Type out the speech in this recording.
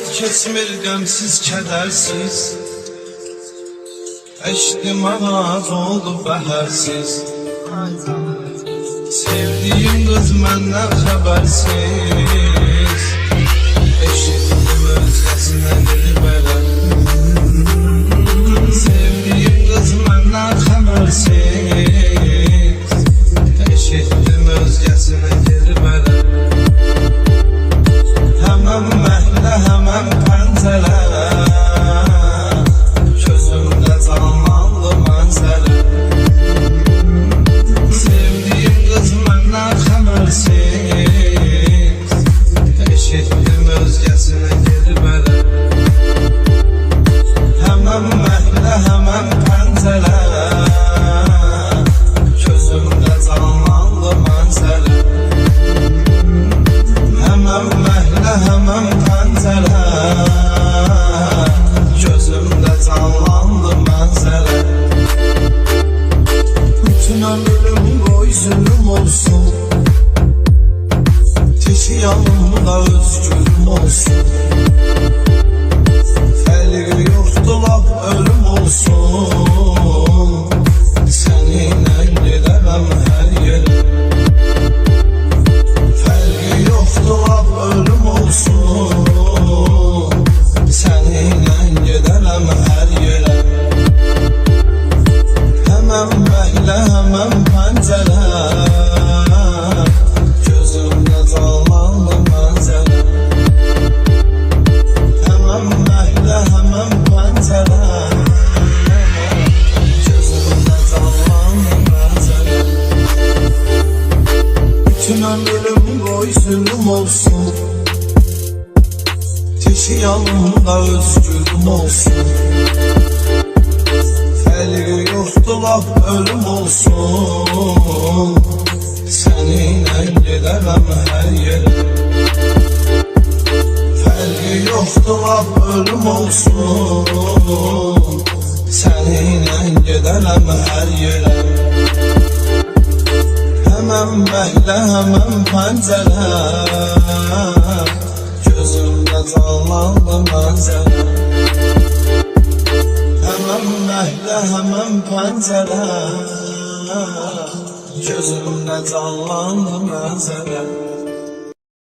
həyat keçmir qəmsiz, kədərsiz. Eşdim ağac oldu bəhərsiz. Sevdiyim qız məndən xəbərsiz. Eşitdim özgəsinə dilbərə. Sevdiyim qız məndən xəbərsiz. Eşitdim özgəsinə dilbərə. Həmən məhlə, həmən pəncərə, gözümdə canlandı mənzərə. Sevdiyim qız məndən xəbərsiz. Eşitdim özgəsinə dilbərə. Həmən məhlə, həmən pəncərə, gözümdə canlandı mənzərə. Həmən məhlə, həmən pəncərə, gözümdə canlandı mənzərə. Bütün ömrüm boy zülüm olsun, teşi yanımda özgürüm olsun. Fərqi yoxdur lap ölüm olsun, səninlə gedərəm hər yerə. Fərqi yoxdur lap ölüm olsun, səninlə gedərəm hər yerə. Həmən məhlə, həmən pəncərə, gözümdə canlandı mənzərə. Həmən məhlə, həmən pəncərə, gözümdə canlandı mənzərə. Bütün ömrüm boy zülüm olsun, teşi yanımda özgürüm olsun. Fərqi yoxdur lap ölüm olsun, səninlə gedərəm hər yerə. Fərqi yoxdur lap ölüm olsun, səninlə gedərəm hər yerə. Həmən məhlə, həmən pəncərə, gözümdə canlandı mənzərə. Həmən məhlə, həmən pəncərə, gözümdə canlandı mənzərə.